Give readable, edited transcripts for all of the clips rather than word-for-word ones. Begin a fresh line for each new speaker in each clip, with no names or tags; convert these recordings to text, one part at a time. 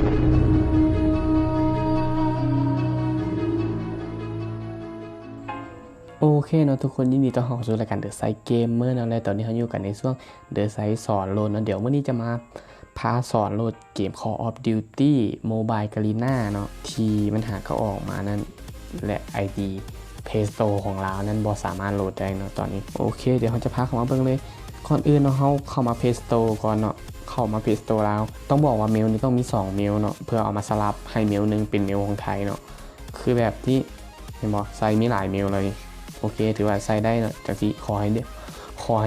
โอเคเนาะทุกคนยินดีต้อนรับเข้าสู่รายการ The Side Gamer เนาะและตอนนี้เราอยู่กันในช่วง The Side สอนโหลดเนาะเดี๋ยววันนี้จะมาพาสอนโหลดเกม Call of Duty Mobile Garena เนาะที่มันหาเขาออกมานั้นและ ID Play Store ของเรานั้นบ่สามารถโหลดได้เนาะตอนนี้โอเคเดี๋ยวเราจะพาเข้ามาเบิ่งเลยก่อนอื่นเนาะเราเข้ามา Play Store ก่อนเนาะเข้ามา Play Store แล้วต้องบอกว่าเมลนี้ต้องมี2เมลเนาะเพื่อเอามาสลับให้เมลนึงเป็นเมลของไทยเนาะคือแบบที่เห็นบ่ใส่มีหลายเมลเลยโอเคถือว่าใส่ได้นะจากที่ขอให้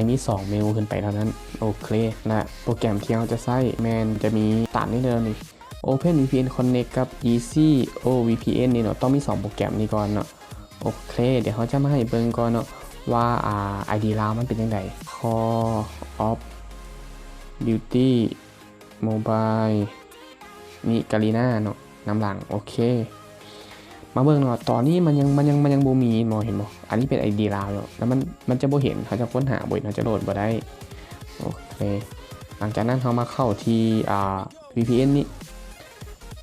มี2เมลขึ้นไปเท่านั้นโอเคและโปรแกรมที่เราจะใช้แมนจะมีตามนี้เดิมนี่ Open VPN Connect กับ Easy OVPN นี่เนาะต้องมี2โปรแกรมนี้ก่อนเนาะโอเคเดี๋ยวเขาจะมาให้เบิ่งก่อนเนาะว่าID ลาวมันเป็นยังไง Call of Duty Mobile นี่ Garena เนาะนำหลังโอเคมาเบิ่งเนาะตอนนี้มันยังบ่มีเนาะเห็นบ่อันนี้เป็น ID ลาวเนาะแล้วมันจะบ่เห็นเขาจะค้นหาบ่เขาจะโหลดบ่ได้โอเคหลังจากนั้นเขามาเข้าที่VPN นี่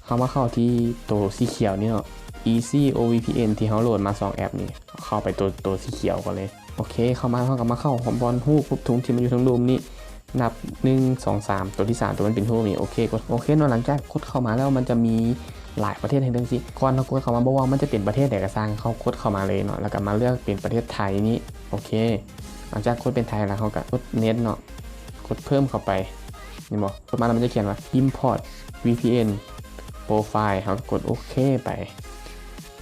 เขามาเข้าที่ตัวสีเขียวนี่เนาะ Easy OVPN ที่เขาโหลดมา2แอปนี่เข้าไปตัวสีเขียวก่อนเลยโอเคเข้ามาเขาก็มาเข้าของบอลฮู้ปุ๊บถุงที่มันอยู่ทั้งรูมนี่นับ1 2 3ตัวที่3ตัวมันเป็นฮู้นี่โอเคกดโอเคเนาะหลังจากกดเข้ามาแล้วมันจะมีหลายประเทศให้เลือกสิก่อนเรากดเข้ามาบอกว่ามันจะเป็นประเทศใดก็สร้างเขากดเข้ามาเลยเนาะแล้วก็มาเลือกเป็นประเทศไทยนี้โอเคหลังจากกดเป็นไทยแล้วเขาก็กดเน็ตเนาะกดเพิ่มเข้าไปนี่บอกกดมาแล้วมันจะเขียนว่า import VPN profile เขาก็กดโอเคไป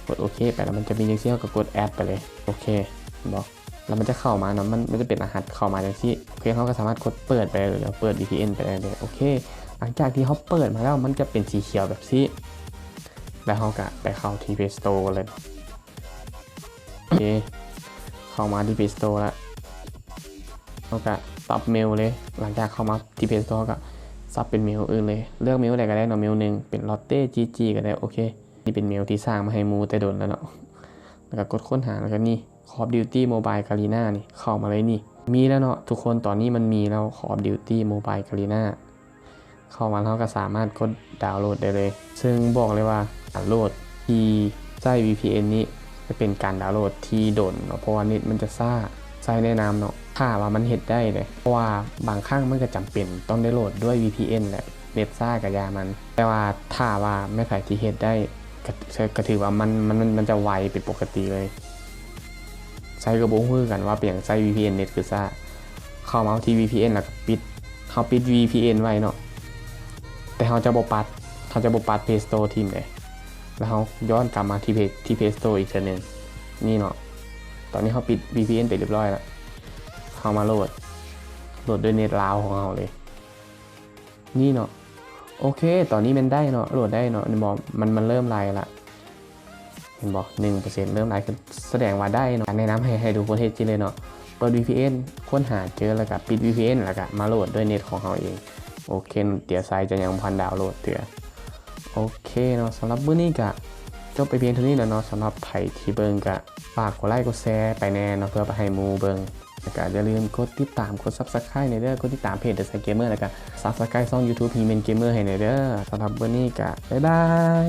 กดโอเคไปแล้วมันจะมีอย่างเช่นก็กดแอดไปเลยโอเคบอกแล้วมันจะเข้ามาเนาะมันจะเป็นรหัสเข้ามาอย่างที่โอเคเขาก็สามารถกดเปิดไปเลยหรือเปิด VPN ไปได้เลยโอเคหลังจากที่เขาเปิดมาแล้วมันจะเป็นสีเขียวแบบนี้แล้วเขาก็ไปเข้าที่ Play Store เลยโอเคเข้ามาที่ Play Store แล้วเขาก็ซับเมลเลยหลังจากเข้ามาที่ Play Store ก็ซับเป็นเมลอื่นเลยเลือกเมลอะไรก็ได้เนาะเมลนึงเป็น Lotte GG ก็ได้โอเคนี่เป็นเมลที่สร้างมาให้มูแต่โดนแล้วเนาะแล้วก็กดค้นหาแล้วก็นี่ Call of Duty Mobile Garena นี่เข้ามาเลยนี่มีแล้วเนาะทุกคนตอนนี้มันมีแล้ว Call of Duty Mobile Garena เข้ามาแล้วก็สามารถกดดาวน์โหลดได้เลยซึ่งบอกเลยว่าการโหลดที่ใช้ VPN นี้จะเป็นการดาวน์โหลดที่โดนเนาะเพราะว่าเน็ตมันจะซ่าใช้แนะนำเนาะถ้าว่ามันเฮ็ดได้เลยเพราะว่าบางครั้งมันก็จำเป็นต้องได้โหลดด้วย VPN แหละเน็ตซ่ากับยามันแต่ว่าถ้าว่าไม่ไผที่เฮ็ดได้ก็ถือว่ามันจะไวเป็นปกติเลยใช้กระบอกมือกันว่าเปลี่ยนใช้ VPN เน็ตคือซ่าเข้ามาที่ VPN แล้วก็ปิด VPN ไว้เนาะแต่เขาจะบ่ปัดPlay Store ทีมเลยแล้วเขาย้อนกลับมาที่Play Store อีกเช่นนึงนี่เนาะตอนนี้เขาปิด VPN ไปเรียบร้อยแล้วเข้ามาโหลดด้วยเน็ตลาวของเราเลยนี่เนาะโอเคตอนนี้มันได้เนาะโหลดได้เนาะบอกมันเริ่มไล่ละเห็นบอก 1% เริ่มไล่คือแสดงว่าได้เนาะแนะนำให้ดูโปรเทสจิเลยเนาะเปิด VPN ค้นหาเจอแล้วก็ปิด VPN แล้วก็มาโหลดด้วยเน็ตของเราเองโอเคเดี๋ยวไซต์จะยังพันดาวน์โหลดเถื่อโอเคเนาะสำหรับมื้อนี้ก็จบไปเพียงเท่านี้แล้วเนาะสำหรับไผที่เบิ่งก็ฝากกดไลค์กดแชร์ไปแน่เนาะเพื่อไปให้หมู่เบิ่งแล้วก็อย่าลืมกดติดตามกด Subscribe ในเด้อกดติดตามเพจ The Side Gamer แล้วก็ Subscribe ช่อง YouTube He Men Gamer ให้ในเด้อสำหรับมื้อนี้ก็บ๊ายบาย